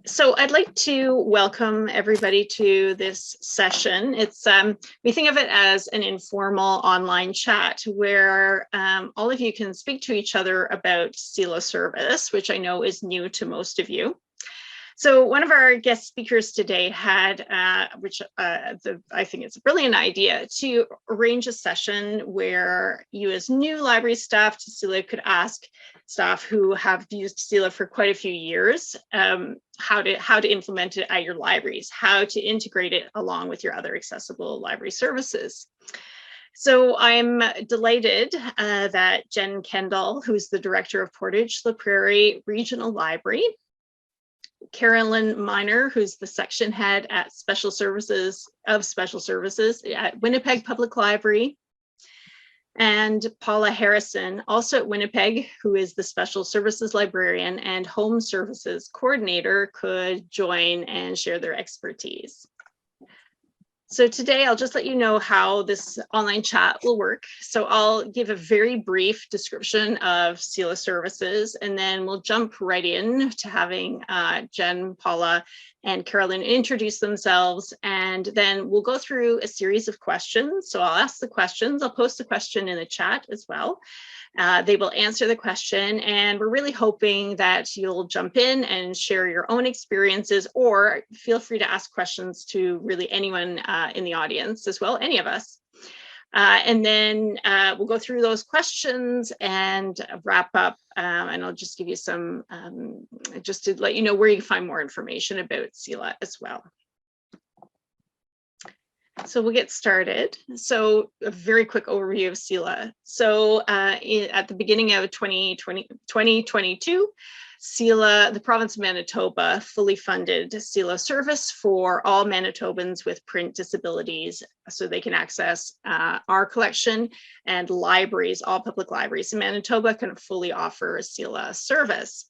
So I'd like to welcome everybody to this session. We think of it as an informal online chat where all of you can speak to each other about CELA service, which I know is new to most of you. So one of our guest speakers today had, I think it's a brilliant idea, to arrange a session where you as new library staff to CELA could ask staff who have used CELA for quite a few years how to implement it at your libraries, how to integrate it along with your other accessible library services. So I'm delighted that Jen Kendall, who's the director of Portage, the Prairie Regional Library, Carolyn Miner, who's the section head at Special Services at Winnepeg Public Library, and Paula Harrison, also at Winnepeg, who is the Special Services Librarian and Home Services Coordinator, could join and share their expertise. So today I'll just let you know how this online chat will work. So I'll give a very brief description of CELA services, and then we'll jump right in to having Jen, Paula, and Carolyn introduce themselves, and then we'll go through a series of questions. So I'll ask the questions, I'll post the question in the chat as well. They will answer the question, and we're really hoping that you'll jump in and share your own experiences, or feel free to ask questions to really anyone in the audience as well, any of us. And then we'll go through those questions and wrap up, and I'll just give you some, just to let you know where you can find more information about CELA as well. So we'll get started. So a very quick overview of CELA. So at the beginning of 2022, CELA, the province of Manitoba, fully funded CELA service for all Manitobans with print disabilities, so they can access our collection, and libraries, all public libraries in Manitoba can fully offer CELA service.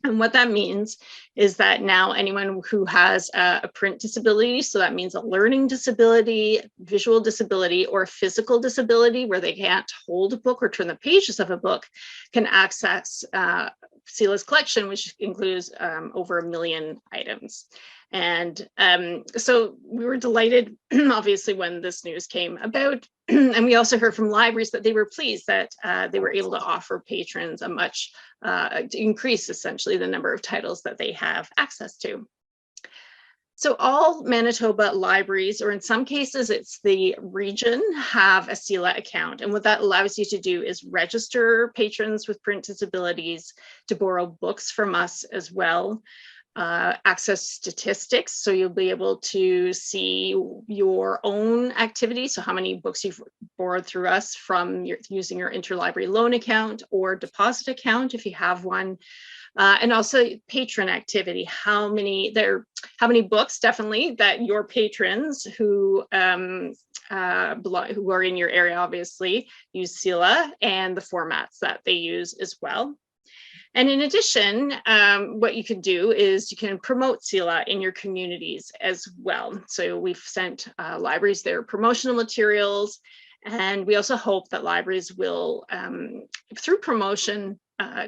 And what that means is that now anyone who has a print disability, so that means a learning disability, visual disability, or a physical disability where they can't hold a book or turn the pages of a book, can access CELA's collection, which includes over 1 million items. And so we were delighted, obviously, when this news came about. And we also heard from libraries that they were pleased that they were able to offer patrons a much, to increase essentially the number of titles that they have access to. So all Manitoba libraries, or in some cases it's the region, have a CELA account. And what that allows you to do is register patrons with print disabilities to borrow books from us as well. Access statistics, so you'll be able to see your own activity, so how many books you've borrowed through us from using your interlibrary loan account or deposit account if you have one, and also patron activity, how many books definitely that your patrons who are in your area obviously use CELA, and the formats that they use as well. And in addition, what you can do is you can promote CELA in your communities as well. So we've sent libraries their promotional materials, and we also hope that libraries will, through promotion,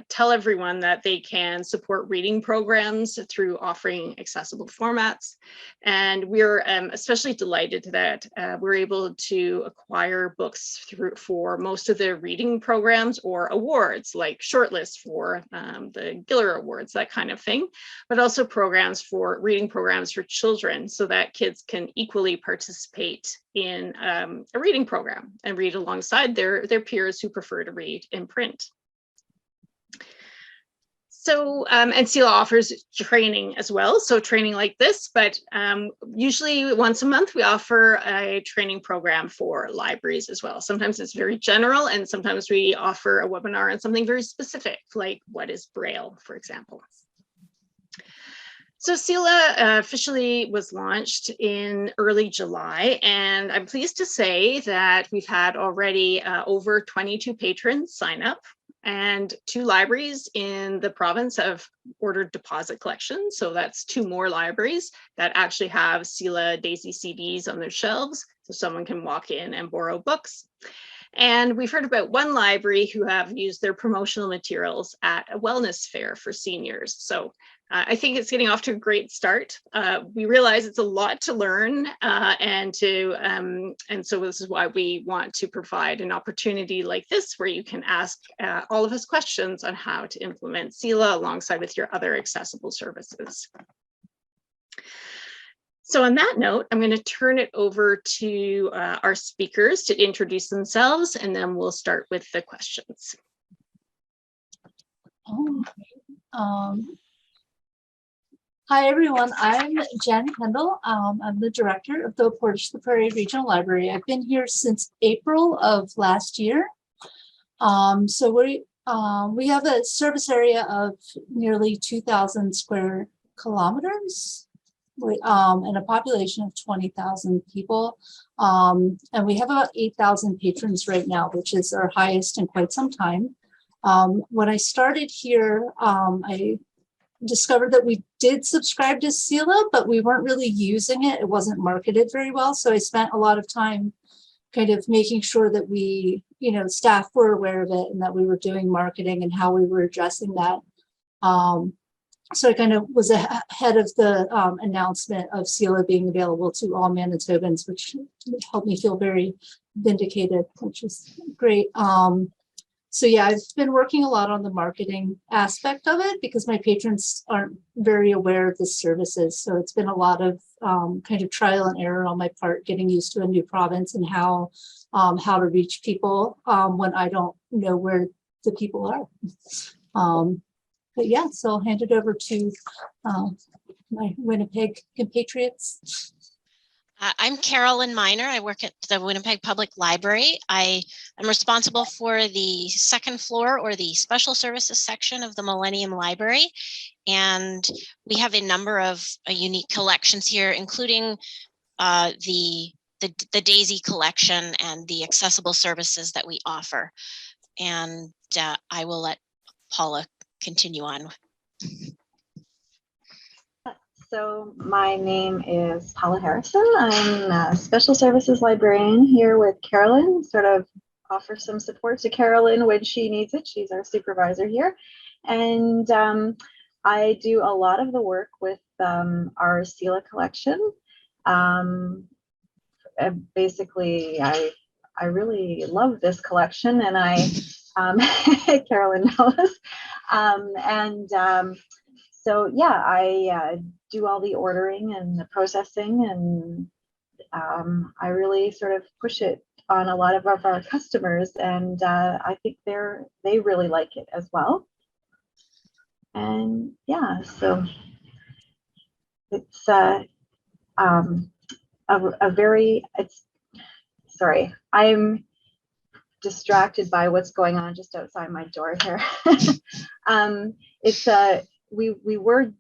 tell everyone that they can support reading programs through offering accessible formats. And we're especially delighted that we're able to acquire books for most of the reading programs or awards, like shortlists for the Giller Awards, that kind of thing, but also reading programs for children, so that kids can equally participate in a reading program and read alongside their peers who prefer to read in print. So, and CELA offers training as well, so training like this, but usually once a month we offer a training program for libraries as well. Sometimes it's very general, and sometimes we offer a webinar on something very specific, like what is Braille, for example. So CELA officially was launched in early July, and I'm pleased to say that we've had already over 22 patrons sign up. And 2 libraries in the province have ordered deposit collections. So that's 2 more libraries that actually have CELA Daisy CDs on their shelves, so someone can walk in and borrow books. And we've heard about one library who have used their promotional materials at a wellness fair for seniors. So I think it's getting off to a great start. We realize it's a lot to learn, and so this is why we want to provide an opportunity like this where you can ask all of us questions on how to implement CELA alongside with your other accessible services. So on that note, I'm going to turn it over to our speakers to introduce themselves, and then we'll start with the questions. Hi, everyone. I'm Jen Kendall. I'm the director of the Portage, the Prairie Regional Library. I've been here since April of last year. So we have a service area of nearly 2,000 square kilometers, and a population of 20,000 people. And we have about 8,000 patrons right now, which is our highest in quite some time. When I started here, I discovered that we did subscribe to CELA, but we weren't really using it. It wasn't marketed very well. So I spent a lot of time kind of making sure that we, staff were aware of it and that we were doing marketing and how we were addressing that. So I kind of was ahead of the announcement of CELA being available to all Manitobans, which helped me feel very vindicated, which is great. So yeah, I've been working a lot on the marketing aspect of it because my patrons aren't very aware of the services. So it's been a lot of kind of trial and error on my part, getting used to a new province and how to reach people when I don't know where the people are. But yeah, so I'll hand it over to my Winnipeg compatriots. I'm Carolyn Miner. I work at the Winnipeg Public Library. I am responsible for the second floor or the special services section of the Millennium Library. And we have a number of unique collections here, including the Daisy collection and the accessible services that we offer. And I will let Paula continue on. So my name is Paula Harrison. I'm a special services librarian here with Carolyn, sort of offer some support to Carolyn when she needs it. She's our supervisor here. And I do a lot of the work with our CELA collection. Basically, I really love this collection, and Carolyn knows. So yeah, I do all the ordering and the processing, and I really sort of push it on a lot of our customers, and I think they really like it as well. And yeah, so it's sorry, I'm distracted by what's going on just outside my door here. We were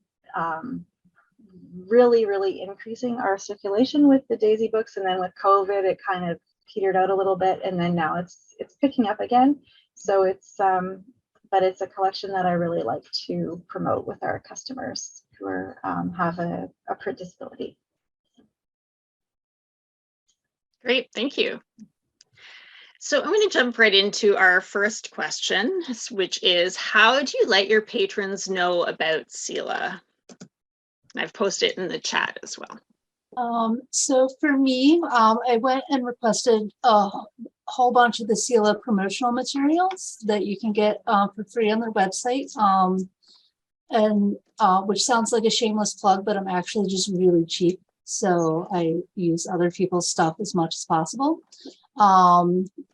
really increasing our circulation with the Daisy books, and then with COVID it kind of petered out a little bit, and then now it's picking up again. So but it's a collection that I really like to promote with our customers who have a print disability. Great, thank you. So I'm going to jump right into our first question, which is, how do you let your patrons know about CELA? I've posted it in the chat as well. So for me, I went and requested a whole bunch of the CELA promotional materials that you can get for free on their website. And which sounds like a shameless plug, but I'm actually just really cheap. So I use other people's stuff as much as possible.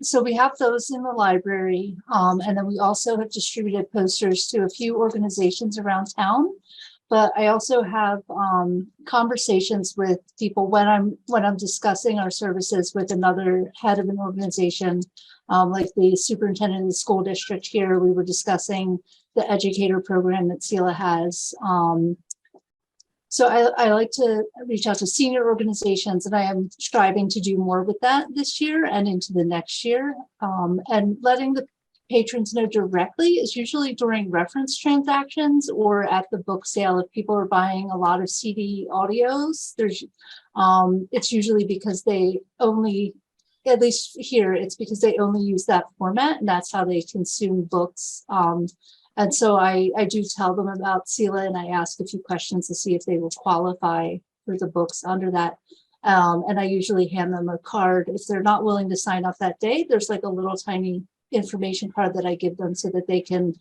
So we have those in the library, and then we also have distributed posters to a few organizations around town. But I also have conversations with people when I'm discussing our services with another head of an organization, like the superintendent of the school district here. We were discussing the educator program that CELA has. So I like to reach out to senior organizations, and I am striving to do more with that this year and into the next year. And letting the patrons know directly is usually during reference transactions or at the book sale. If people are buying a lot of CD audios, it's usually because they only at least here, it's because they only use that format and that's how they consume books. And so I do tell them about CELA and I ask a few questions to see if they will qualify for the books under that. And I usually hand them a card. If they're not willing to sign up that day, there's like a little tiny information card that I give them so that they can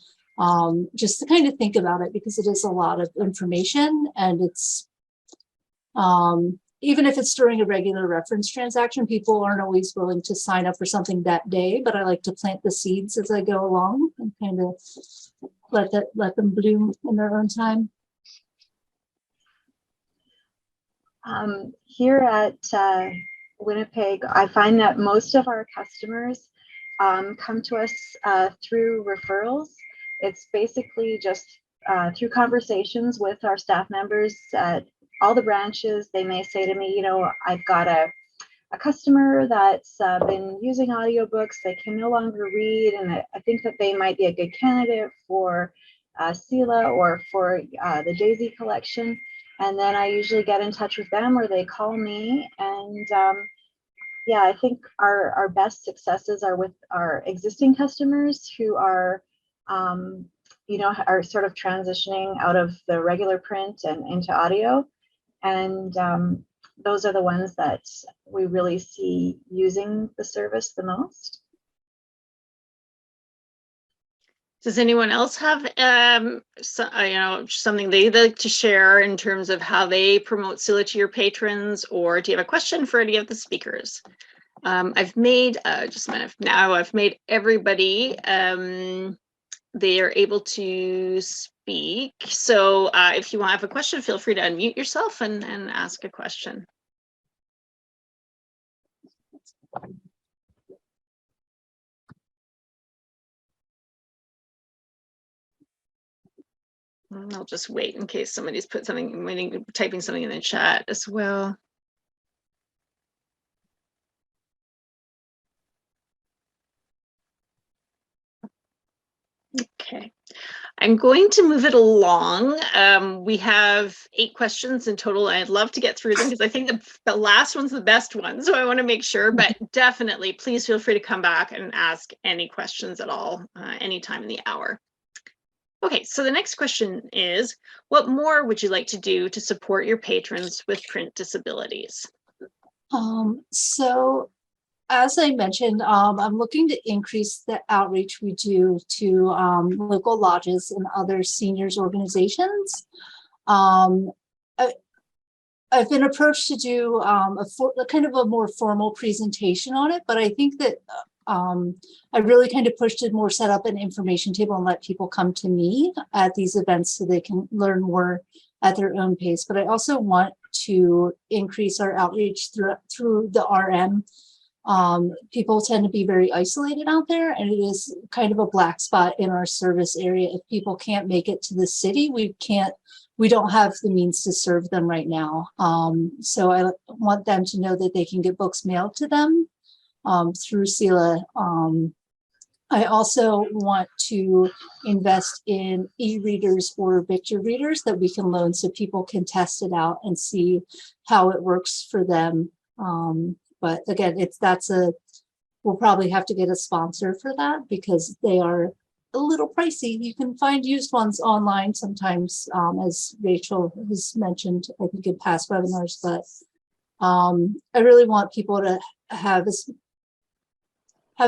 just to kind of think about it, because it is a lot of information and it's even if it's during a regular reference transaction, people aren't always willing to sign up for something that day, but I like to plant the seeds as I go along and kind of let them bloom in their own time. Here at Winnepeg, I find that most of our customers come to us through referrals. It's basically just through conversations with our staff members at all the branches. They may say to me, you know, I've got a customer that's been using audiobooks. They can no longer read, and I think that they might be a good candidate for CELA or for the Daisy collection. And then I usually get in touch with them or they call me. And yeah, I think our best successes are with our existing customers who are, you know, are sort of transitioning out of the regular print and into audio. And those are the ones that we really see using the service the most. Does anyone else have you know, something they'd like to share in terms of how they promote CELA to your patrons, or do you have a question for any of the speakers? I've made just a minute now. I've made everybody they are able to speak. So if you want to have a question, feel free to unmute yourself and ask a question. And I'll just wait in case somebody's put something, typing something in the chat as well. Okay, I'm going to move it along. We have 8 questions in total. I'd love to get through them because I think the last one's the best one. So I want to make sure, but definitely please feel free to come back and ask any questions at all, anytime in the hour. Okay, so the next question is, what more would you like to do to support your patrons with print disabilities? So as I mentioned, I'm looking to increase the outreach we do to local lodges and other seniors organizations. I've been approached to do a kind of a more formal presentation on it, but I think that I really kind of pushed to more set up an information table and let people come to me at these events so they can learn more at their own pace. But I also want to increase our outreach through the RM. People tend to be very isolated out there, and it is kind of a black spot in our service area. If people can't make it to the city, we don't have the means to serve them right now. So I want them to know that they can get books mailed to them through CELA. I also want to invest in e-readers or Victor readers that we can loan so people can test it out and see how it works for them. But again, we'll probably have to get a sponsor for that because they are a little pricey. You can find used ones online sometimes, as Rachel has mentioned, I think in past webinars, but I really want people to have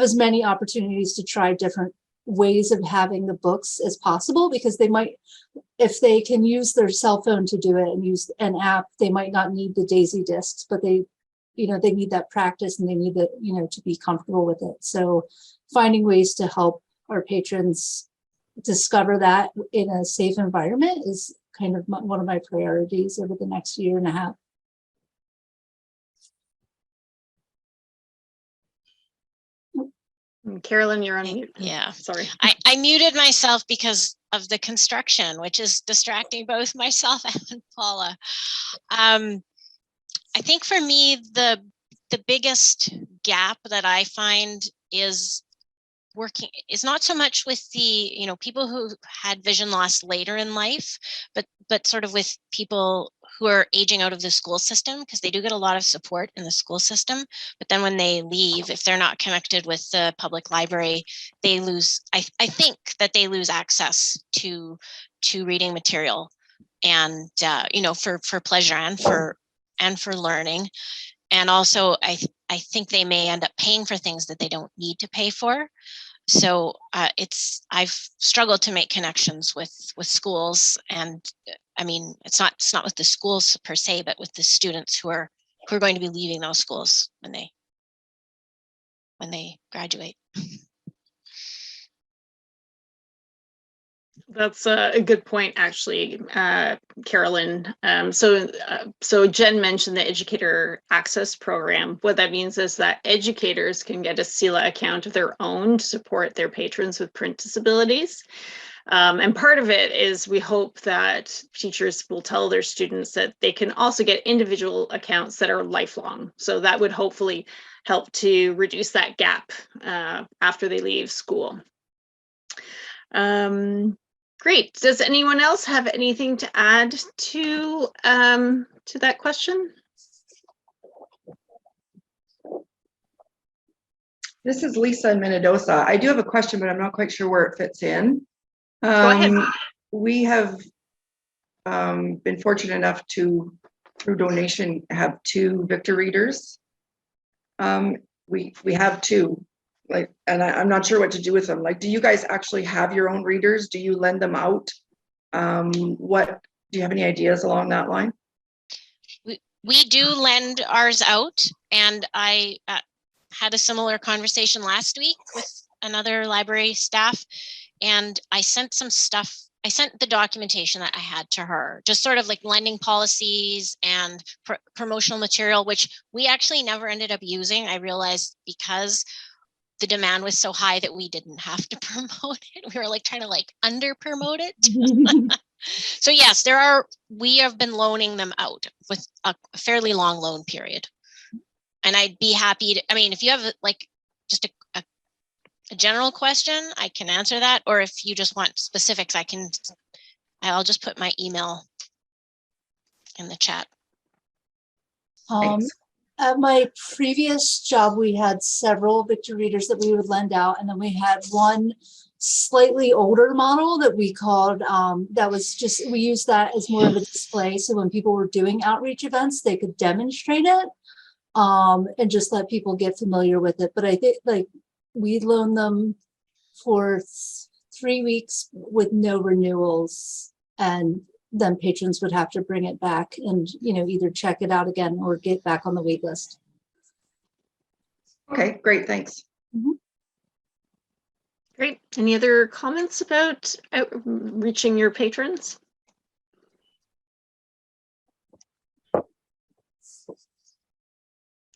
as many opportunities to try different ways of having the books as possible, because they might, if they can use their cell phone to do it and use an app, they might not need the Daisy discs, but they need that practice and they need to be comfortable with it. So finding ways to help our patrons discover that in a safe environment is kind of one of my priorities over the next year and a half. Carolyn, you're on mute. Yeah, sorry. I muted myself because of the construction, which is distracting both myself and Paula. I think for me, the biggest gap that I find is not so much with the people who had vision loss later in life, but sort of with people who are aging out of the school system, because they do get a lot of support in the school system. But then when they leave, if they're not connected with the public library, they lose, I think that they lose access to reading material, and you know, for pleasure and for learning. And also I think they may end up paying for things that they don't need to pay for. So I've struggled to make connections with schools, and I mean, it's not with the schools per se, but with the students who are going to be leaving those schools when they graduate. That's a good point, actually, Carolyn. So Jen mentioned the Educator Access Program. What that means is that educators can get a CELA account of their own to support their patrons with print disabilities. And part of it is we hope that teachers will tell their students that they can also get individual accounts that are lifelong. So that would hopefully help to reduce that gap after they leave school. Great. Does anyone else have anything to add to that question? This is Lisa in Minnedosa. I do have a question, but I'm not quite sure where it fits in. Go ahead. We have been fortunate enough to, through donation, have 2 Victor readers. We have 2. Like, and I'm not sure what to do with them. Like, do you guys actually have your own readers? Do you lend them out? What do you have any ideas along that line? We do lend ours out, and I had a similar conversation last week with another library staff, and I sent some stuff. I sent the documentation that I had to her, just sort of like lending policies and promotional material, which we actually never ended up using. I realized because the demand was so high that we didn't have to promote it. We were like trying to like under promote it. So yes, we have been loaning them out with a fairly long loan period. And I'd be happy to, I mean, if you have like just a general question, I can answer that. Or if you just want specifics, I'll just put my email in the chat. At my previous job, we had several Victor readers that we would lend out, and then we had one slightly older model that we called, that was just, we used that as more of a display. So when people were doing outreach events, they could demonstrate it and just let people get familiar with it. But I think like we loaned them for 3 weeks with no renewals, and then patrons would have to bring it back and, you know, either check it out again or get back on the wait list. Okay, great, thanks. Mm-hmm. Great. Any other comments about reaching your patrons?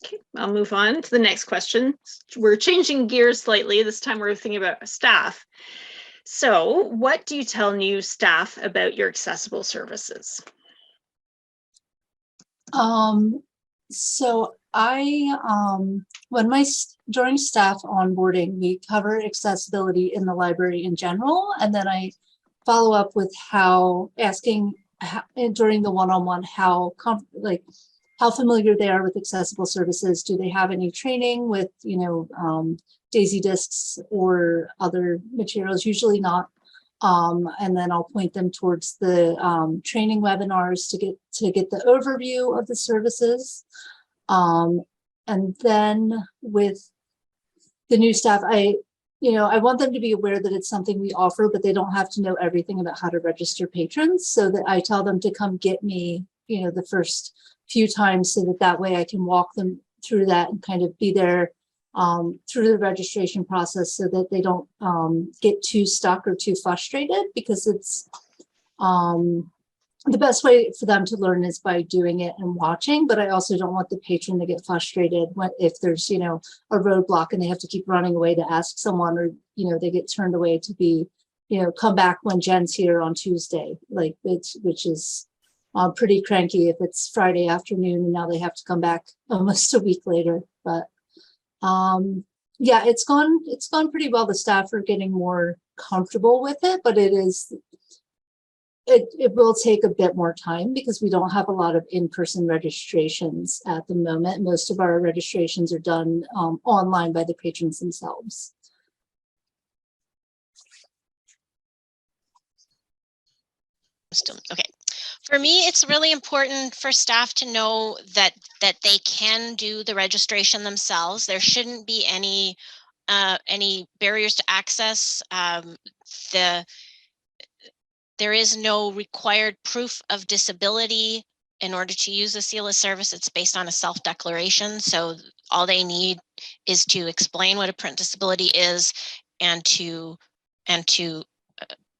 Okay, I'll move on to the next question. We're changing gears slightly. This time we're thinking about staff. So what do you tell new staff about your accessible services? So during staff onboarding, we cover accessibility in the library in general, and then I follow up with asking during the one-on-one how familiar they are with accessible services. Do they have any training with, you know, Daisy discs or other materials? Usually not. And then I'll point them towards the training webinars to get the overview of the services. And then with the new staff, I want them to be aware that it's something we offer, but they don't have to know everything about how to register patrons. So that I tell them to come get me, you know, the first few times, so that way I can walk them through that and kind of be there through the registration process, so that they don't get too stuck or too frustrated, because it's the best way for them to learn is by doing it and watching. But I also don't want the patron to get frustrated if there's, you know, a roadblock and they have to keep running away to ask someone, or, you know, they get turned away to be, you know, come back when Jen's here on Tuesday, like which is pretty cranky if it's Friday afternoon and now they have to come back almost a week later. But yeah, it's gone pretty well. The staff are getting more comfortable with it, but it is it will take a bit more time because we don't have a lot of in-person registrations at the moment. Most of our registrations are done online by the patrons themselves. Okay. For me, it's really important for staff to know that they can do the registration themselves. There shouldn't be any barriers to access. There is no required proof of disability in order to use a CELA service. It's based on a self-declaration. So all they need is to explain what a print disability is and to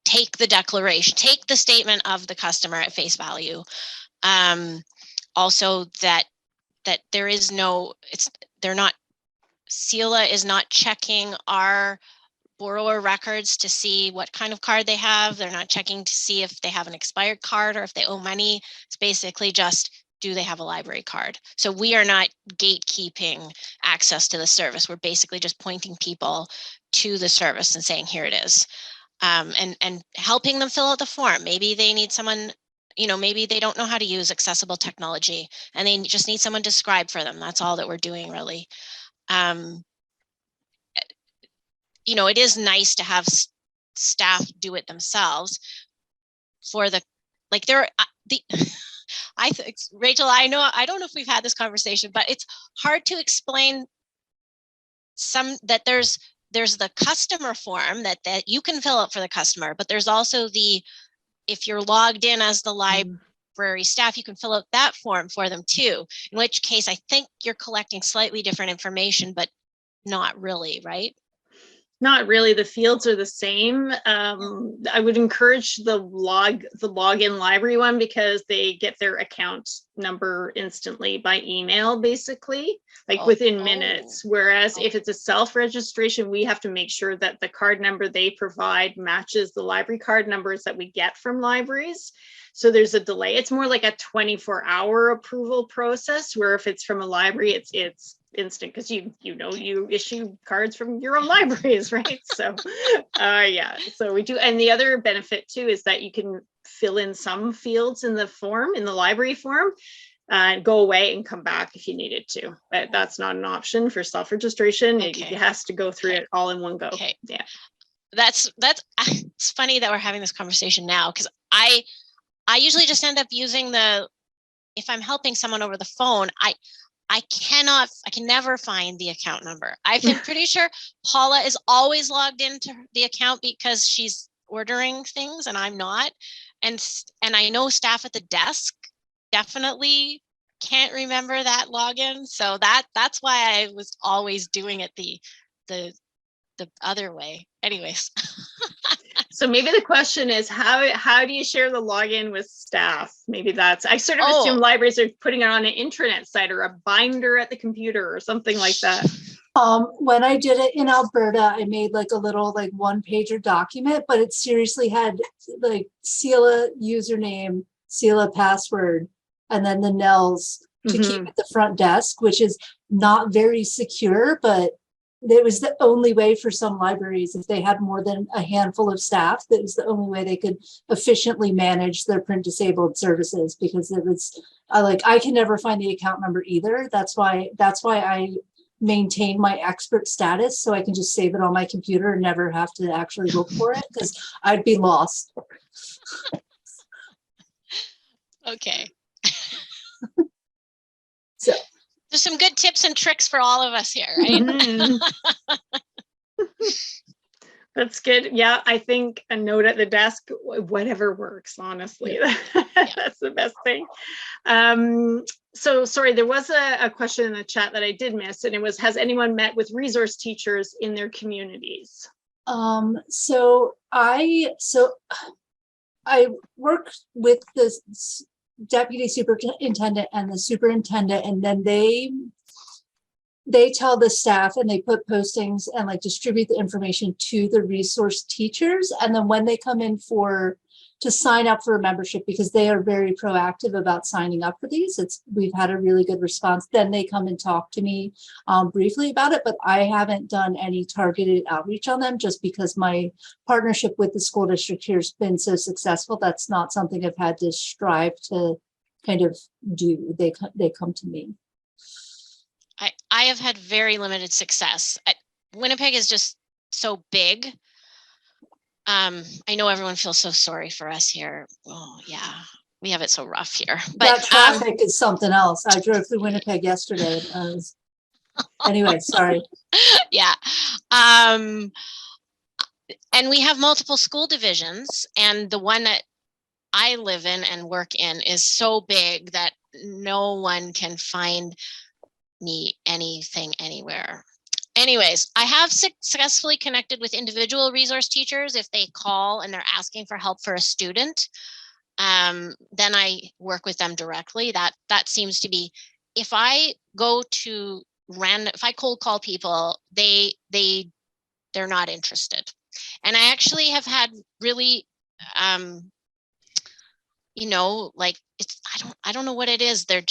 take the declaration, take the statement of the customer at face value. Also that there is no, CELA is not checking our borrower records to see what kind of card they have. They're not checking to see if they have an expired card or if they owe money. It's basically just, do they have a library card? So we are not gatekeeping access to the service. We're basically just pointing people to the service and saying, here it is. And helping them fill out the form. Maybe they need someone, maybe they don't know how to use accessible technology and they just need someone to scribe for them. That's all that we're doing, really. It is nice to have staff do it themselves for I think, Rachel, I don't know if we've had this conversation, but it's hard to explain that there's the customer form that you can fill out for the customer, but there's also if you're logged in as the library staff, you can fill out that form for them too, in which case I think you're collecting slightly different information, but not really, right? Not really. The fields are the same. I would encourage the login library one because they get their account number instantly by email, basically, like within minutes. Whereas if it's a self-registration, we have to make sure that the card number they provide matches the library card numbers that we get from libraries. So there's a delay. It's more like a 24-hour approval process, where if it's from a library, it's instant, because you issue cards from your own libraries, right? So yeah, so we do. And the other benefit too is that you can fill in some fields in the library form, and go away and come back if you needed to. But that's not an option for self-registration. It has to go through it all in one go. Okay. Yeah, that's it's funny that we're having this conversation now, because I usually just end up using if I'm helping someone over the phone, I can never find the account number. I'm pretty sure Paula is always logged into the account because she's ordering things and I'm not. And I know staff at the desk definitely can't remember that login. So that's why I was always doing it the other way. Anyways. So maybe the question is, how do you share the login with staff? Maybe I sort of assume libraries are putting it on an intranet site or a binder at the computer or something like that. When I did it in Alberta, I made like a little one-pager document, but it seriously had like CELA username, CELA password, and then the NELs to keep at the front desk, which is not very secure, but it was the only way for some libraries. If they had more than a handful of staff, that was the only way they could efficiently manage their print disabled services, because it was I can never find the account number either. That's why I maintain my expert status, so I can just save it on my computer and never have to actually look for it, because I'd be lost. Okay. So there's some good tips and tricks for all of us here, right? That's good. Yeah, I think a note at the desk, whatever works, honestly. That's the best thing. So sorry, there was a question in the chat that I did miss, and it was, has anyone met with resource teachers in their communities? So I work with the deputy superintendent and the superintendent, and then they tell the staff, and they put postings and distribute the information to the resource teachers. And then when they come in for to sign up for a membership, because they are very proactive about signing up for these. We've had a really good response. Then they come and talk to me briefly about it, but I haven't done any targeted outreach on them just because my partnership with the school district here has been so successful. That's not something I've had to strive to kind of do. They come to me. I have had very limited success. Winnipeg is just so big. I know everyone feels so sorry for us here. Oh yeah, we have it so rough here. But that traffic is something else. I drove through Winnipeg yesterday. Anyway, sorry. Yeah. And we have multiple school divisions, and the one that I live in and work in is so big that no one can find me anything anywhere. Anyways, I have successfully connected with individual resource teachers. If they call and they're asking for help for a student, then I work with them directly. That seems to be, if I go to if I cold call people, they're not interested. And I actually have had really, you know, like I don't know what it is. They're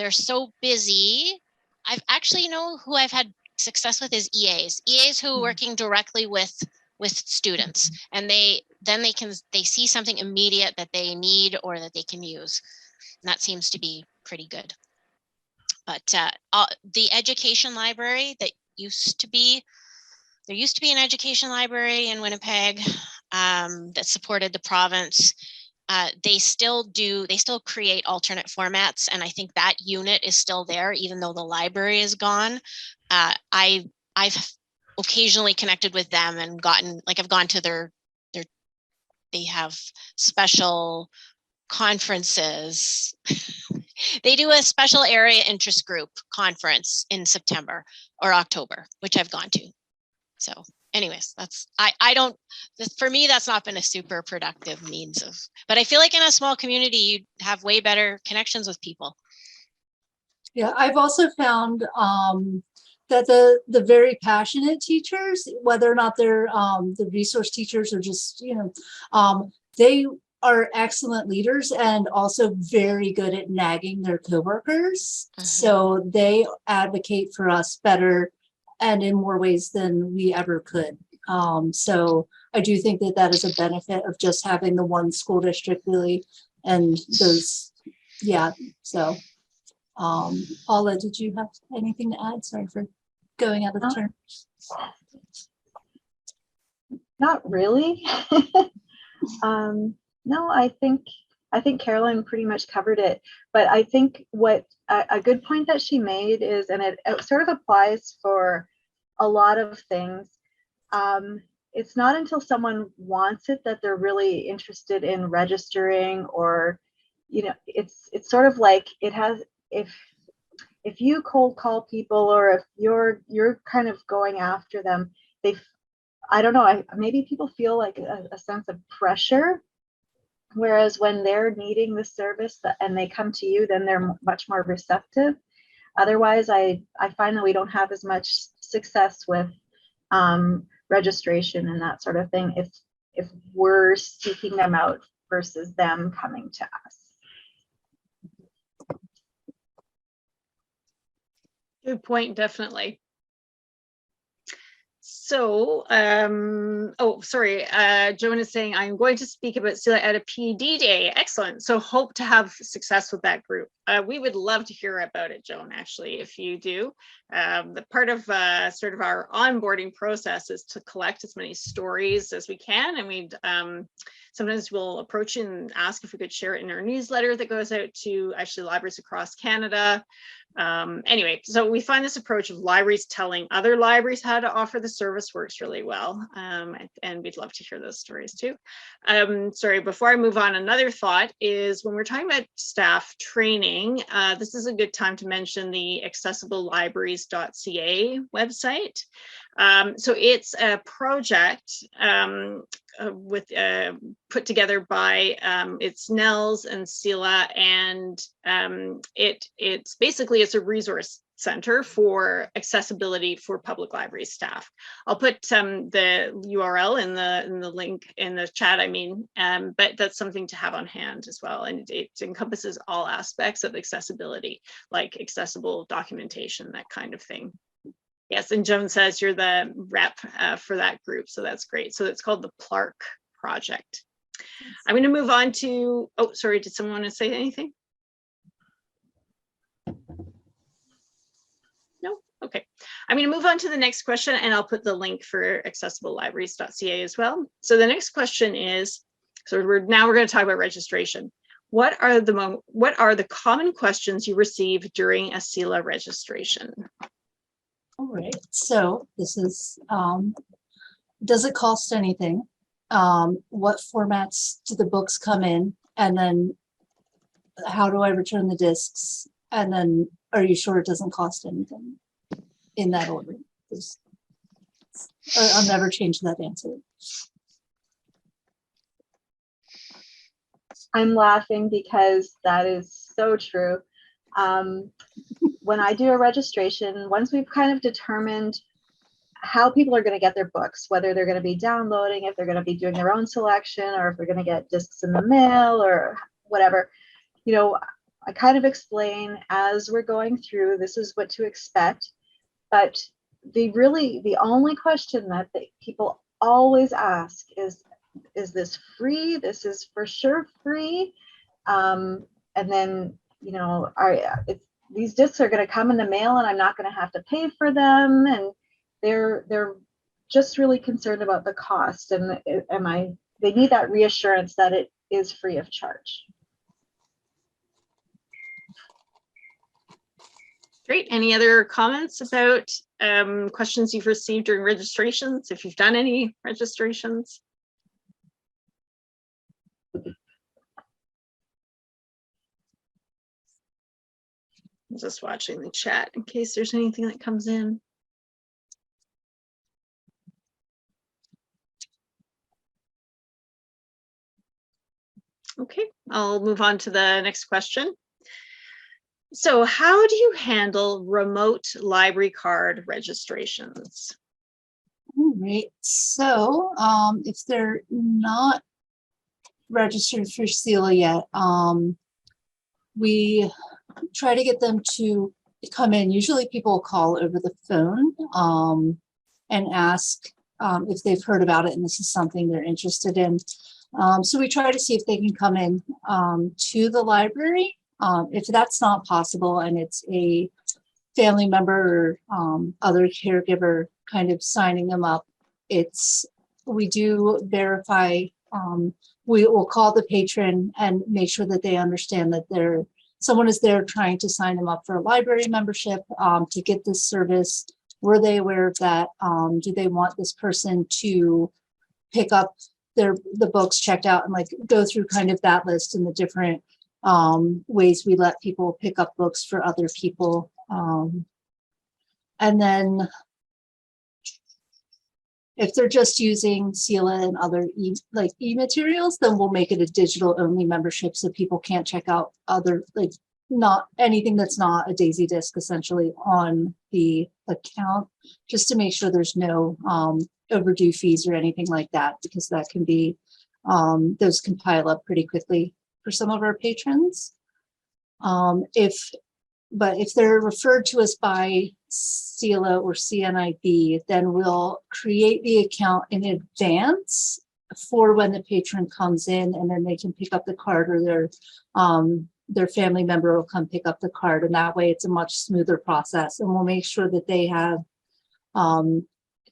so busy. I've actually, you know, who I've had success with is EAs who are working directly with students, and they see something immediate that they need or that they can use. And that seems to be pretty good. But the education library that there used to be an education library in Winnipeg that supported the province. They still create alternate formats, and I think that unit is still there, even though the library is gone. I've occasionally connected with them and I've gone to their they have special conferences. They do a special area interest group conference in September or October, which I've gone to. So anyways, for me, that's not been a super productive means of, but I feel like in a small community, you have way better connections with people. Yeah, I've also found that the very passionate teachers, whether or not they're the resource teachers or just, you know, they are excellent leaders and also very good at nagging their coworkers. So they advocate for us better and in more ways than we ever could. So I do think that is a benefit of just having the one school district really, and those, yeah. So Paula, did you have anything to add? Sorry for going out of turn. Not really. No, I think Carolyn pretty much covered it, but I think what a good point that she made is, and it sort of applies for a lot of things. It's not until someone wants it that they're really interested in registering, or, you know, it's sort of like it has, if you cold call people, or if you're kind of going after them, I don't know, maybe people feel like a sense of pressure. Whereas when they're needing the service and they come to you, then they're much more receptive. Otherwise, I find that we don't have as much success with registration and that sort of thing if we're seeking them out versus them coming to us. Good point, definitely. So, oh, sorry, Joan is saying, I'm going to speak about CELA at a PD day. Excellent. So hope to have success with that group. We would love to hear about it, Joan, actually, if you do. The part of sort of our onboarding process is to collect as many stories as we can. And we'd sometimes we'll approach you and ask if we could share it in our newsletter that goes out to actually libraries across Canada. Anyway, so we find this approach of libraries telling other libraries how to offer the service works really well, and we'd love to hear those stories too. Sorry, before I move on, another thought is when we're talking about staff training, this is a good time to mention the accessiblelibraries.ca website. So it's a project put together by it's NELS and CELA, and it's basically, it's a resource center for accessibility for public library staff. I'll put the URL in the link in the chat, but that's something to have on hand as well. And it encompasses all aspects of accessibility, like accessible documentation, that kind of thing. Yes, and Joan says you're the rep for that group, so that's great. So it's called the PLARC project. I'm going to move on to, oh, sorry, did someone want to say anything? No? Okay. I'm going to move on to the next question, and I'll put the link for accessiblelibraries.ca as well. So the next question is, so we're going to talk about registration. What are the common questions you receive during a CELA registration? All right, so this is, does it cost anything? What formats do the books come in? And then how do I return the discs? And then are you sure it doesn't cost anything in that order? I'll never change that answer. I'm laughing because that is so true. When I do a registration, once we've kind of determined how people are going to get their books, whether they're going to be downloading, if they're going to be doing their own selection, or if they're going to get discs in the mail or whatever, you know, I kind of explain as we're going through, this is what to expect. But the only question that people always ask is this free? This is for sure free. And then, you know, these discs are going to come in the mail and I'm not going to have to pay for them. And they're just really concerned about the cost, and they need that reassurance that it is free of charge. Great. Any other comments about questions you've received during registrations, if you've done any registrations? I'm just watching the chat in case there's anything that comes in. Okay, I'll move on to the next question. So how do you handle remote library card registrations? All right, so if they're not registered for CELA yet, we try to get them to come in. Usually people call over the phone and ask if they've heard about it and this is something they're interested in. So we try to see if they can come in to the library. If that's not possible and it's a family member or other caregiver kind of signing them up, we do verify. We will call the patron and make sure that they understand that someone is there trying to sign them up for a library membership to get this service. Were they aware of that? Do they want this person to pick up the books checked out and like go through kind of that list and the different ways we let people pick up books for other people. And then if they're just using CELA and other e-materials, then we'll make it a digital only membership so people can't check out other, like not anything that's not a DAISY disc essentially on the account, just to make sure there's no overdue fees or anything like that, because that can be, those can pile up pretty quickly for some of our patrons. But if they're referred to us by CELA or CNIB, then we'll create the account in advance for when the patron comes in, and then they can pick up the card, or their family member will come pick up the card, and that way it's a much smoother process. And we'll make sure that they have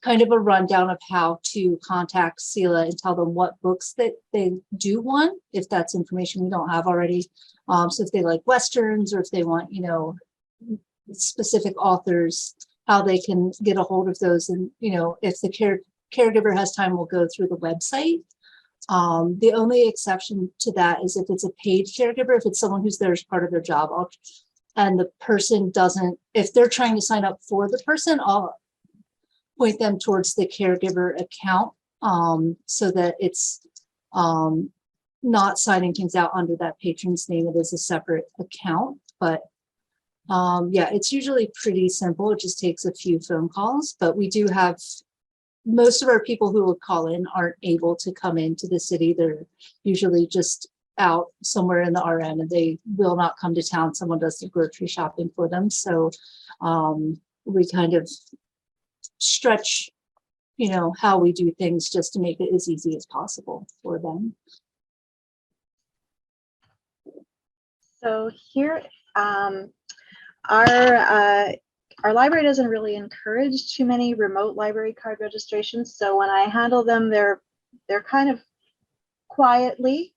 kind of a rundown of how to contact CELA and tell them what books that they do want, if that's information we don't have already. So if they like Westerns, or if they want, you know, specific authors, how they can get a hold of those. And, you know, if the caregiver has time, we'll go through the website. The only exception to that is if it's a paid caregiver, if it's someone who's there as part of their job, and the person doesn't, if they're trying to sign up for the person, I'll point them towards the caregiver account so that it's not signing things out under that patron's name. It is a separate account, but Yeah, it's usually pretty simple. It just takes a few phone calls, but we do have most of our people who will call in aren't able to come into the city. They're usually just out somewhere in the RN and they will not come to town. Someone does the grocery shopping for them. So we kind of stretch, you know, how we do things just to make it as easy as possible for them. So here, our library doesn't really encourage too many remote library card registrations. So when I handle them, they're kind of quietly.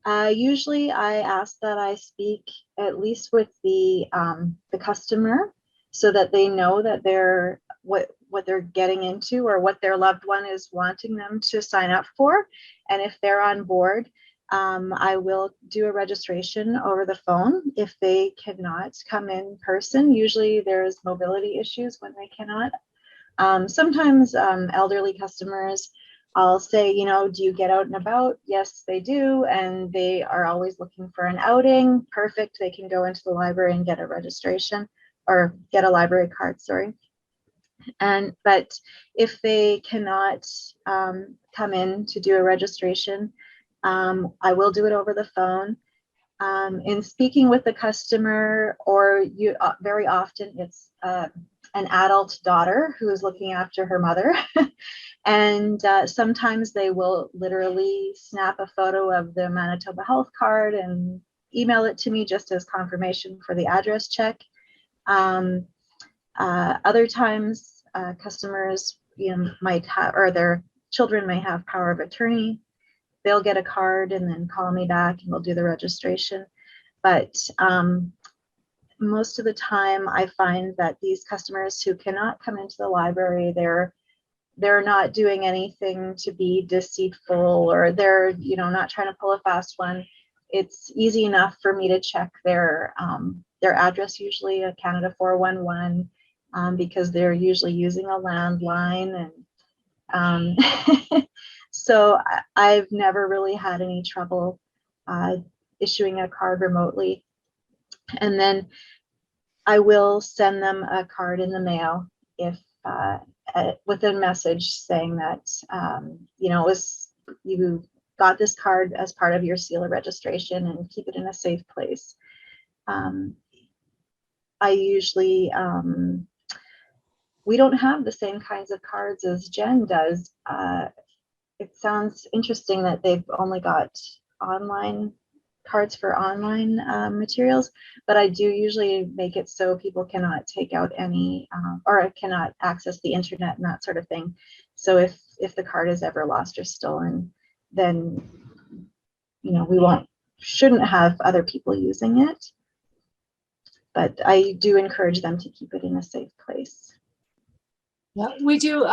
Usually I ask that I speak at least with the customer so that they know that they're what they're getting into or what their loved one is wanting them to sign up for. And if they're on board, I will do a registration over the phone if they cannot come in person. Usually there's mobility issues when they cannot. Sometimes elderly customers, I'll say, you know, do you get out and about? Yes, they do. And they are always looking for an outing. Perfect. They can go into the library and get a registration or get a library card, sorry. But if they cannot come in to do a registration, I will do it over the phone. In speaking with the customer, or very often it's an adult daughter who is looking after her mother. And sometimes they will literally snap a photo of the Manitoba health card and email it to me just as confirmation for the address check. Other times customers, you know, might have, or their children may have power of attorney. They'll get a card and then call me back and we'll do the registration. But most of the time I find that these customers who cannot come into the library, they're not doing anything to be deceitful, or they're, you know, not trying to pull a fast one. It's easy enough for me to check their address, usually a Canada 411, because they're usually using a landline. And so I've never really had any trouble issuing a card remotely. And then I will send them a card in the mail if with a message saying that, you know, you got this card as part of your CELA registration and keep it in a safe place. I usually, we don't have the same kinds of cards as Jen does. It sounds interesting that they've only got online cards for online materials, but I do usually make it so people cannot take out any or cannot access the internet and that sort of thing. So if the card is ever lost or stolen, then, you know, shouldn't have other people using it. But I do encourage them to keep it in a safe place. Yeah, we do.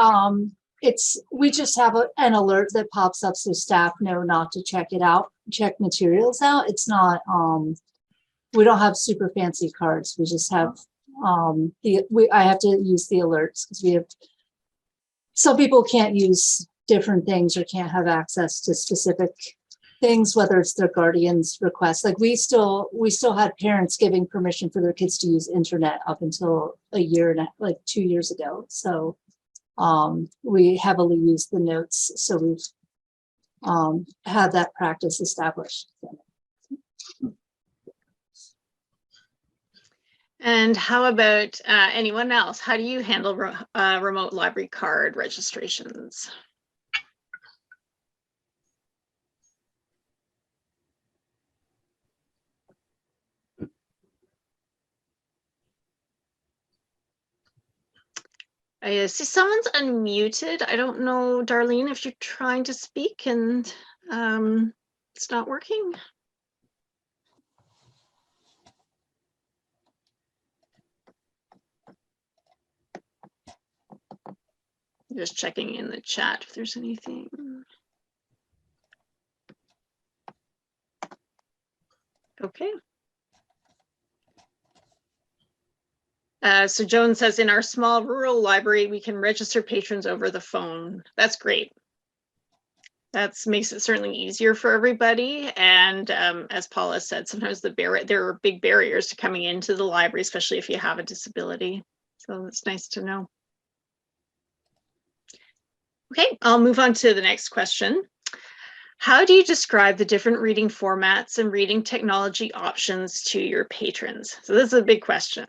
We just have an alert that pops up so staff know not to check it out, check materials out. It's not, we don't have super fancy cards. We just have, I have to use the alerts because we have, some people can't use different things or can't have access to specific things, whether it's their guardian's request. Like we still had parents giving permission for their kids to use internet up until like 2 years ago. So we heavily use the notes. So we've had that practice established. And how about anyone else? How do you handle remote library card registrations? I see someone's unmuted. I don't know, Darlene, if you're trying to speak and it's not working. Just checking in the chat if there's anything. Okay. So Joan says, in our small rural library, we can register patrons over the phone. That's great. That makes it certainly easier for everybody. And as Paula said, sometimes there are big barriers to coming into the library, especially if you have a disability. So it's nice to know. Okay, I'll move on to the next question. How do you describe the different reading formats and reading technology options to your patrons? So this is a big question.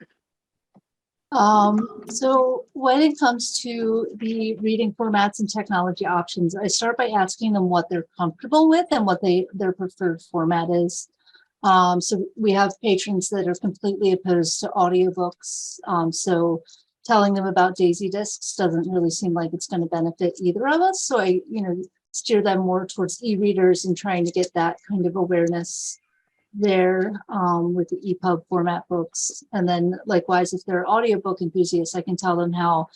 So when it comes to the reading formats and technology options, I start by asking them what they're comfortable with and what their preferred format is. So we have patrons that are completely opposed to audiobooks. So telling them about Daisy Discs doesn't really seem like it's going to benefit either of us. So I, steer them more towards e-readers and trying to get that kind of awareness there with the EPUB format books. And then likewise, if they're audiobook enthusiasts, I can tell them how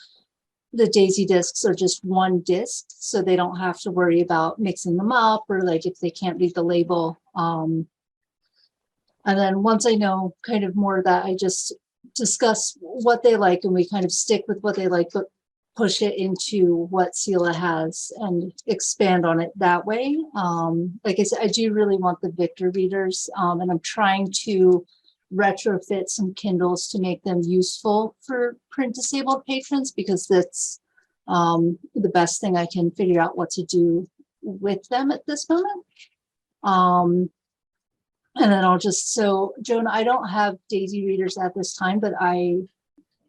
the Daisy Discs are just one disc, so they don't have to worry about mixing them up or like if they can't read the label. And then once I know kind of more of that, I just discuss what they like and we kind of stick with what they like, but push it into what CELA has and expand on it that way. Like I said, I do really want the Victor readers, and I'm trying to retrofit some Kindles to make them useful for print disabled patrons, because that's the best thing I can figure out what to do with them at this moment. And then so Joan, I don't have Daisy readers at this time, but I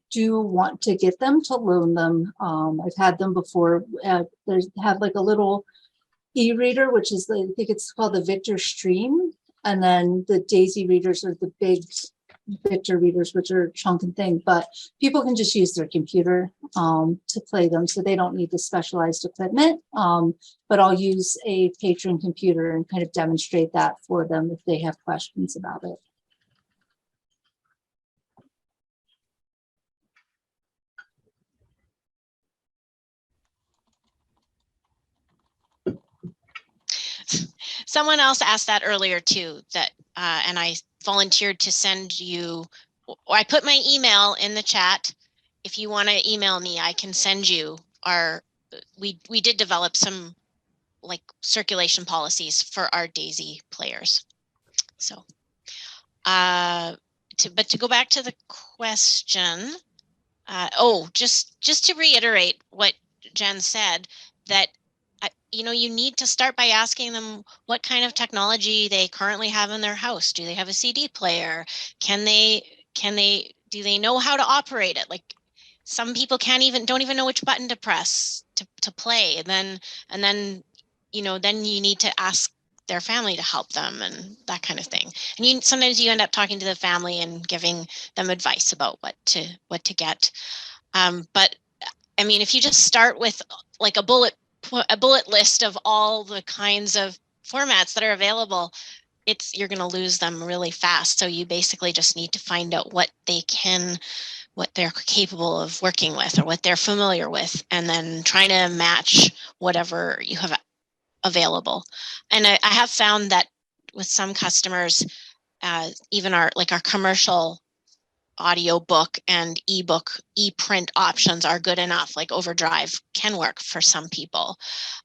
do want to get them to loan them. I've had them before. There's had like a little e-reader, which is I think it's called the Victor Stream. And then the Daisy readers are the big Victor readers, which are chunk and thing, but people can just use their computer to play them. So they don't need the specialized equipment, but I'll use a patron computer and kind of demonstrate that for them if they have questions about it. Someone else asked that earlier too, that and I volunteered to send you, or I put my email in the chat. If you want to email me, I can send you we did develop some like circulation policies for our Daisy players. So but to go back to the question, just to reiterate what Jen said, that you need to start by asking them what kind of technology they currently have in their house. Do they have a CD player? Do they know how to operate it? Like some people don't even know which button to press to play. And then you need to ask their family to help them and that kind of thing. And sometimes you end up talking to the family and giving them advice about what to get. But I mean, if you just start with like a bullet list of all the kinds of formats that are available, you're going to lose them really fast. So you basically just need to find out what they're capable of working with or what they're familiar with, and then trying to match whatever you have available. And I have found that with some customers, even our commercial audiobook and e-print options are good enough. Like Overdrive can work for some people.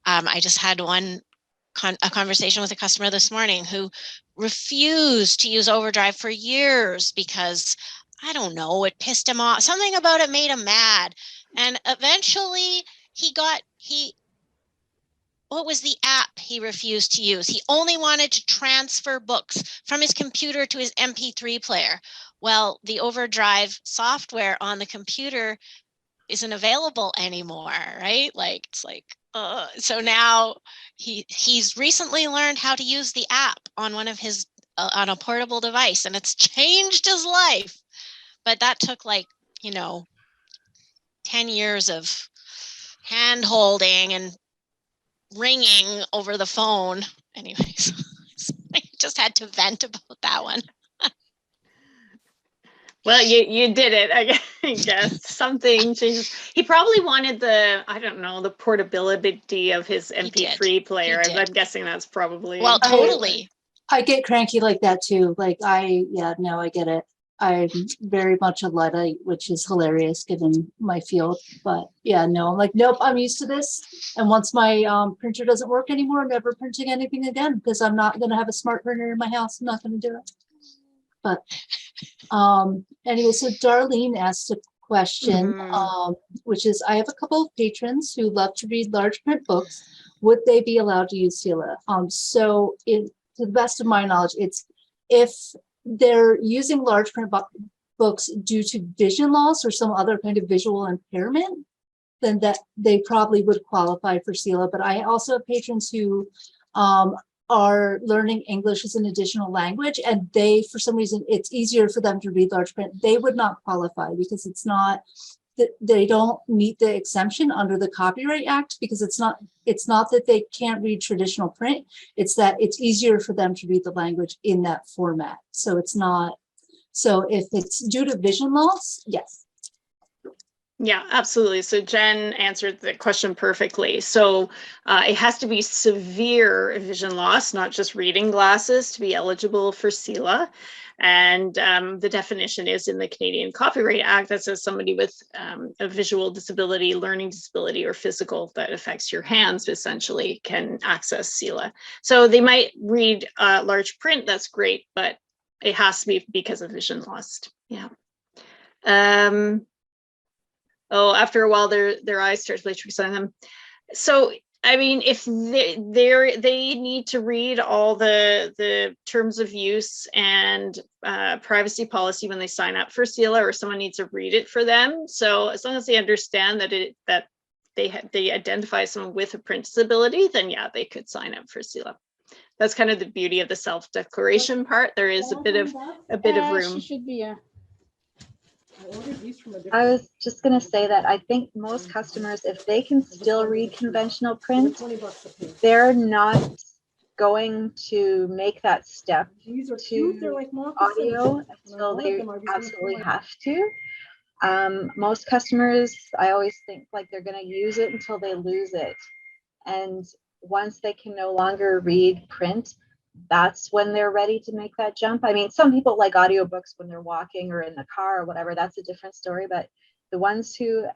I just had a conversation with a customer this morning who refused to use Overdrive for years because, I don't know, it pissed him off. Something about it made him mad. And eventually what was the app he refused to use? He only wanted to transfer books from his computer to his MP3 player. Well, the Overdrive software on the computer isn't available anymore, right? Like, it's like, so now he's recently learned how to use the app on one of his, on a portable device, and it's changed his life. But that took 10 years of hand holding and ringing over the phone. Anyways, I just had to vent about that one. Well, you did it, I guess. Something changed. He probably wanted the portability of his MP3 player. I'm guessing that's probably. Well, totally. I get cranky like that too. Like I get it. I'm very much a Luddite, which is hilarious given my field. But yeah, no, I'm like, nope, I'm used to this. And once my printer doesn't work anymore, I'm never printing anything again because I'm not going to have a smart printer in my house. I'm not going to do it. But anyway, so Darlene asked a question, which is, I have a couple of patrons who love to read large print books. Would they be allowed to use CELA? So to the best of my knowledge, it's if they're using large print books due to vision loss or some other kind of visual impairment, then that they probably would qualify for CELA. But I also have patrons who are learning English as an additional language, and they, for some reason, it's easier for them to read large print. They would not qualify because it's not that they don't meet the exemption under the Copyright Act, because it's not that they can't read traditional print, it's that it's easier for them to read the language in that format. So it's not, so if it's due to vision loss, yes. Yeah, absolutely. So Jen answered the question perfectly. So it has to be severe vision loss, not just reading glasses, to be eligible for CELA. And the definition is in the Canadian Copyright Act that says somebody with a visual disability, learning disability, or physical that affects your hands essentially can access CELA. So they might read large print, that's great, but it has to be because of vision loss. Yeah. Oh, after a while, their eyes start to play tricks on them. So, I mean, if they need to read all the terms of use and privacy policy when they sign up for CELA, or someone needs to read it for them. So as long as they understand that they identify someone with a print disability, then yeah, they could sign up for CELA. That's kind of the beauty of the self-declaration part. There is a bit of room. Should be a. I was just going to say that I think most customers, if they can still read conventional print, they're not going to make that step to audio until they absolutely have to. Most customers, I always think like they're going to use it until they lose it. And once they can no longer read print, that's when they're ready to make that jump. I mean, some people like audiobooks when they're walking or in the car or whatever, that's a different story. But the ones who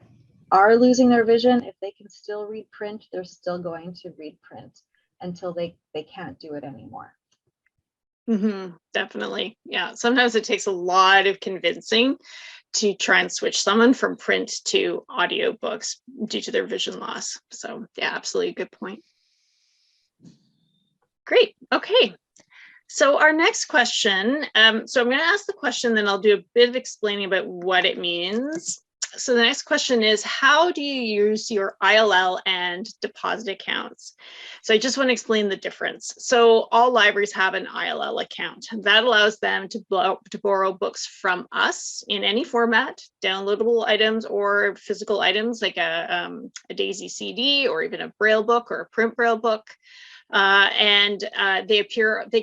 are losing their vision, if they can still read print, they're still going to read print until they can't do it anymore. Definitely. Yeah. Sometimes it takes a lot of convincing to try and switch someone from print to audiobooks due to their vision loss. So yeah, absolutely good point. Great. Okay. So our next question, so I'm going to ask the question, then I'll do a bit of explaining about what it means. So the next question is, how do you use your ILL and deposit accounts? So I just want to explain the difference. So all libraries have an ILL account. That allows them to borrow books from us in any format, downloadable items or physical items like a DAISY CD or even a Braille book or a print Braille book. They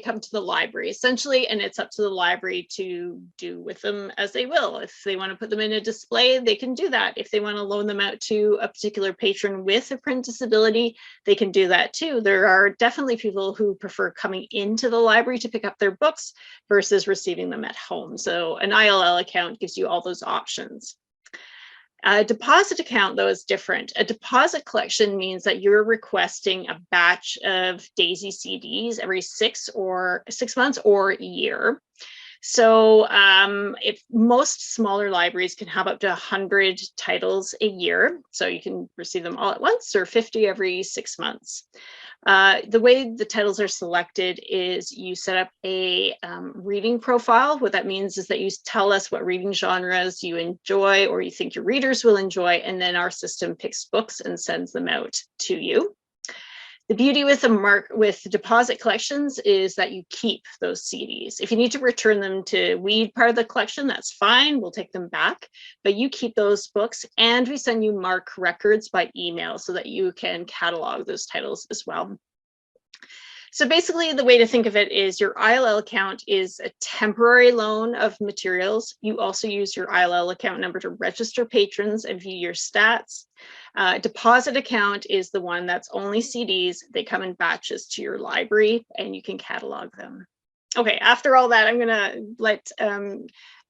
come to the library essentially, and it's up to the library to do with them as they will. If they want to put them in a display, they can do that. If they want to loan them out to a particular patron with a print disability, they can do that too. There are definitely people who prefer coming into the library to pick up their books versus receiving them at home. So an ILL account gives you all those options. A deposit account, though, is different. A deposit collection means that you're requesting a batch of DAISY CDs every 6 months or a year. So if most smaller libraries can have up to 100 titles a year, so you can receive them all at once, or 50 every 6 months. The way the titles are selected is you set up a reading profile. What that means is that you tell us what reading genres you enjoy or you think your readers will enjoy, and then our system picks books and sends them out to you. The beauty with deposit collections is that you keep those CDs. If you need to return them to weed part of the collection, that's fine, we'll take them back, but you keep those books, and we send you MARC records by email so that you can catalog those titles as well. So basically the way to think of it is your ILL account is a temporary loan of materials. You also use your ILL account number to register patrons and view your stats. Deposit account is the one that's only CDs. They come in batches to your library and you can catalog them. Okay, after all that, I'm gonna let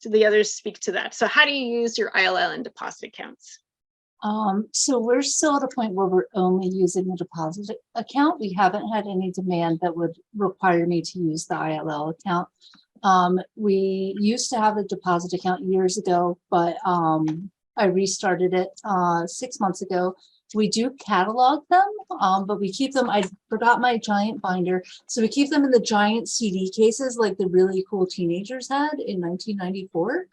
do the others speak to that? So how do you use your ILL and deposit accounts? So we're still at a point where we're only using the deposit account. We haven't had any demand that would require me to use the ILL account. We used to have a deposit account years ago, but I restarted it 6 months ago. We do catalog them, but we keep them, I forgot my giant binder. So we keep them in the giant CD cases like the really cool teenagers had in 1994.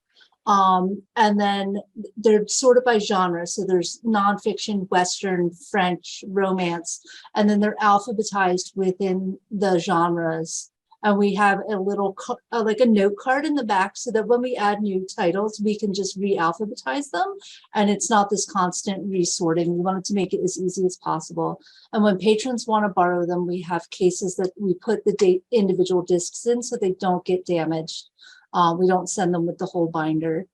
And then they're sorted by genre. So there's nonfiction, Western, French, romance, and then they're alphabetized within the genres. And we have a little, like a note card in the back so that when we add new titles, we can just re-alphabetize them. And it's not this constant resorting. We wanted to make it as easy as possible. And when patrons want to borrow them, we have cases that we put the individual discs in so they don't get damaged. We don't send them with the whole binder.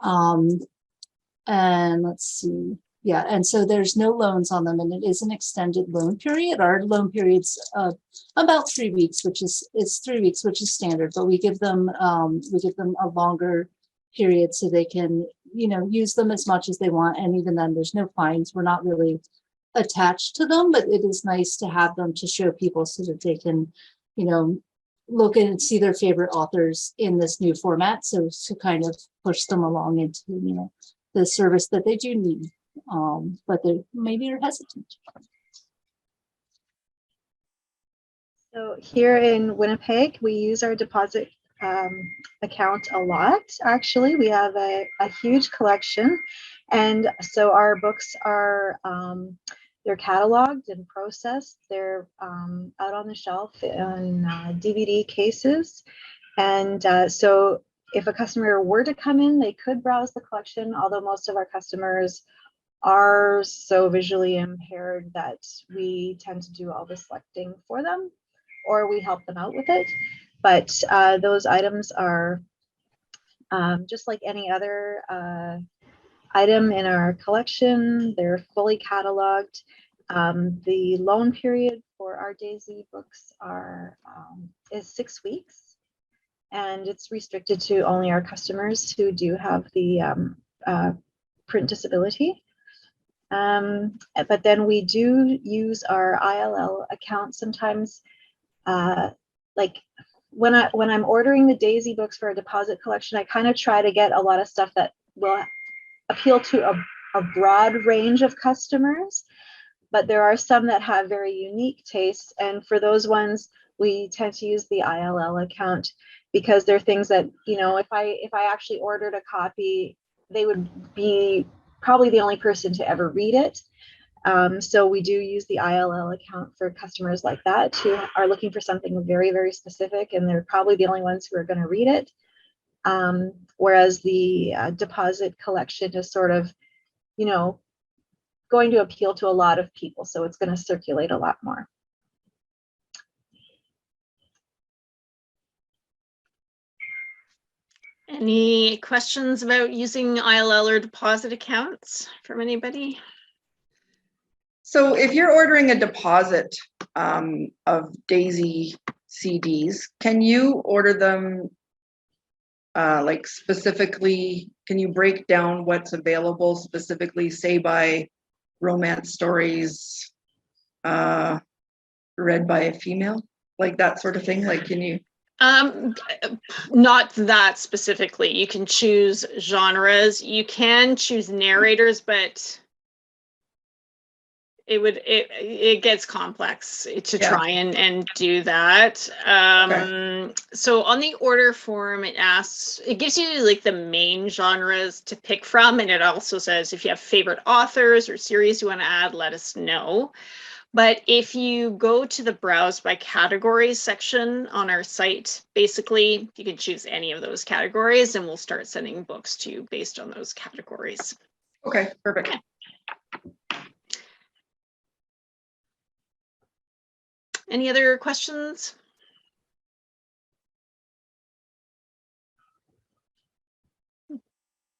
And let's see. Yeah, and so there's no loans on them, and it is an extended loan period. Our loan period's about 3 weeks, which is 3 weeks, which is standard. But we give them a longer period so they can, you know, use them as much as they want. And even then, there's no fines. We're not really attached to them, but it is nice to have them to show people so that they can, you know, look and see their favorite authors in this new format. So to kind of push them along into, you know, the service that they do need. But they maybe are hesitant. So here in Winnipeg, we use our deposit account a lot. Actually, we have a huge collection, and so our books are they're cataloged and processed. They're out on the shelf in DVD cases, and so if a customer were to come in, they could browse the collection. Although most of our customers are so visually impaired that we tend to do all the selecting for them, or we help them out with it. But those items are just like any other item in our collection. They're fully cataloged. The loan period for our Daisy books is 6 weeks, and it's restricted to only our customers who do have the print disability. But then we do use our ILL account sometimes. Like when I'm ordering the Daisy books for a deposit collection, I kind of try to get a lot of stuff that will appeal to a broad range of customers. But there are some that have very unique tastes, and for those ones, we tend to use the ILL account because they're things that, you know, if I actually ordered a copy, they would be probably the only person to ever read it. So we do use the ILL account for customers like that who are looking for something very, very specific, and they're probably the only ones who are going to read it. Whereas the deposit collection is sort of, you know, going to appeal to a lot of people, so it's going to circulate a lot more. Any questions about using ILL or deposit accounts from anybody? So if you're ordering a deposit of Daisy CDs, can you order them like specifically, can you break down what's available specifically, say by romance stories read by a female, like that sort of thing? Like, can you? Not that specifically. You can choose genres. You can choose narrators, but it gets complex to try and do that. Okay. So on the order form, it gives you like the main genres to pick from, and it also says if you have favorite authors or series you want to add, let us know. But if you go to the browse by categories section on our site, basically you can choose any of those categories and we'll start sending books to you based on those categories. Okay, perfect. Okay. Any other questions?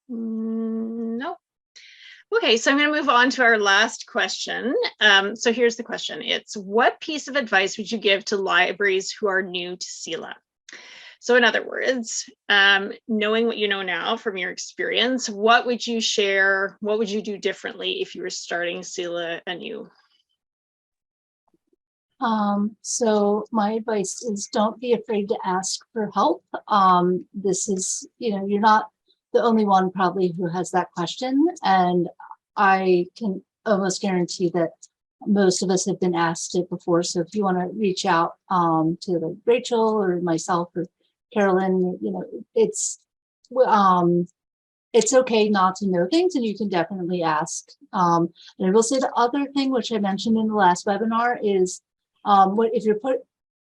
No. Okay, so I'm going to move on to our last question. So here's the question. It's, what piece of advice would you give to libraries who are new to CELA? So in other words, knowing what you know now from your experience, what would you share? What would you do differently if you were starting CELA anew? So my advice is don't be afraid to ask for help. This is, you're not the only one probably who has that question. And I can almost guarantee that most of us have been asked it before. So if you want to reach out to like Rachel or myself or Carolyn, it's okay not to know things, and you can definitely ask. And I will say the other thing, which I mentioned in the last webinar, is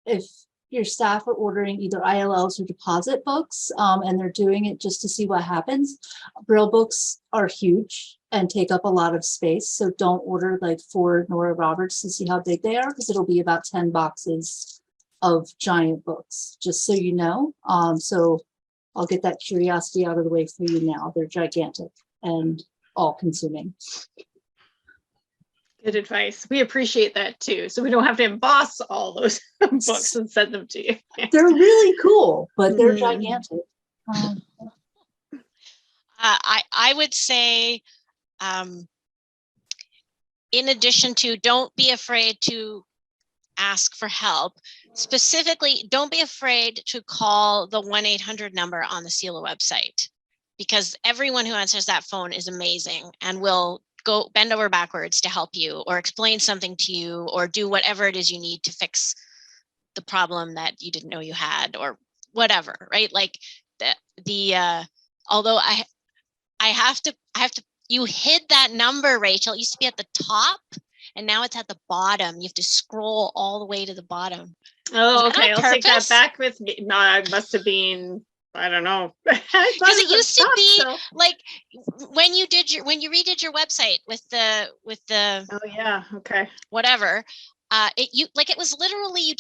if your staff are ordering either ILLs or deposit books, and they're doing it just to see what happens, Braille books are huge and take up a lot of space. So don't order like 4 Nora Roberts to see how big they are, because it'll be about 10 boxes of giant books, just so you know. So I'll get that curiosity out of the way for you now. They're gigantic and all consuming. Good advice. We appreciate that too. So we don't have to emboss all those books and send them to you. They're really cool, but they're gigantic. I would say, in addition to, don't be afraid to ask for help. Specifically, don't be afraid to call the 1-800 number on the CELA website, because everyone who answers that phone is amazing and will go bend over backwards to help you or explain something to you or do whatever it is you need to fix the problem that you didn't know you had or whatever, right? Like although I have to, you hid that number, Rachel. It used to be at the top and now it's at the bottom. You have to scroll all the way to the bottom. Oh, okay. I'll take that back with me. No, I must have been, I don't know. Because it used to be like when you redid your website with the oh yeah, okay, whatever, it was literally,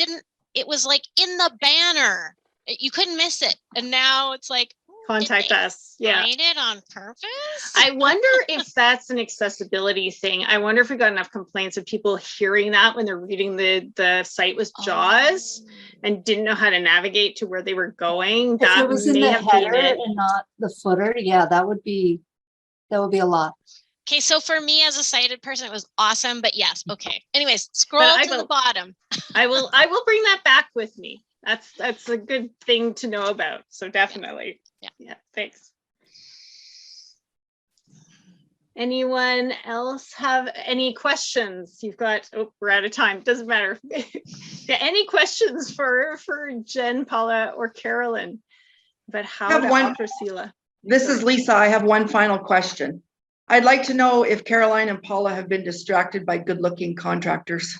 it was like in the banner, you couldn't miss it, and now it's like contact us. Yeah, hide it on purpose. I wonder if that's an accessibility thing. I wonder if we got enough complaints of people hearing that when they're reading the site with JAWS and didn't know how to navigate to where they were going. If it was in the header and not the footer, yeah, that would be a lot. Okay, so for me as a sighted person, it was awesome, but yes, okay. Anyways, scroll to the bottom. I will bring that back with me. That's a good thing to know about. So definitely. Yeah, thanks. Anyone else have any questions? You've got, we're out of time. Doesn't matter. Yeah, any questions for Jen, Paula, or Carolyn about how to offer CELA? This is Lisa. I have one final question. I'd like to know if Caroline and Paula have been distracted by good-looking contractors.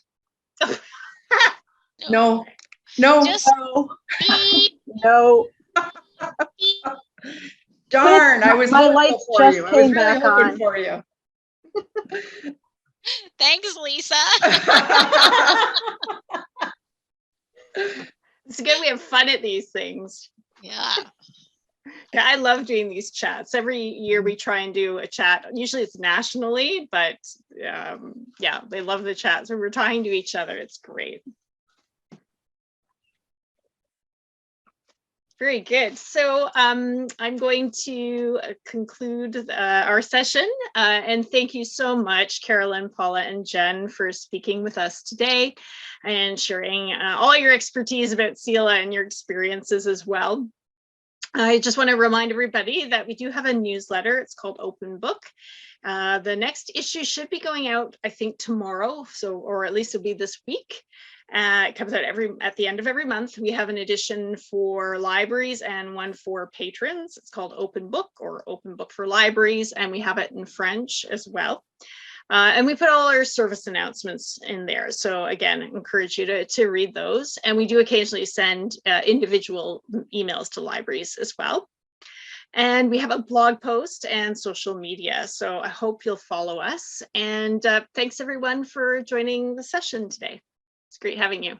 No. Just beep. No. Darn, I was my lights just you. came back on for you. Thanks, Lisa. It's good we have fun at these things. Yeah. Yeah, I love doing these chats. Every year we try and do a chat. Usually it's nationally, but yeah, they love the chats when we're talking to each other. It's great. Very good. So I'm going to conclude our session and thank you so much, Carolyn, Paula, and Jen, for speaking with us today and sharing all your expertise about CELA and your experiences as well. I just want to remind everybody that we do have a newsletter. It's called Open Book. The next issue should be going out, I think, tomorrow, or at least it'll be this week. It comes out at the end of every month. We have an edition for libraries and one for patrons. It's called Open Book or Open Book for Libraries, and we have it in French as well. And we put all our service announcements in there. So again, I encourage you to read those. And we do occasionally send individual emails to libraries as well. And we have a blog post and social media. So I hope you'll follow us. And thanks everyone for joining the session today. It's great having you.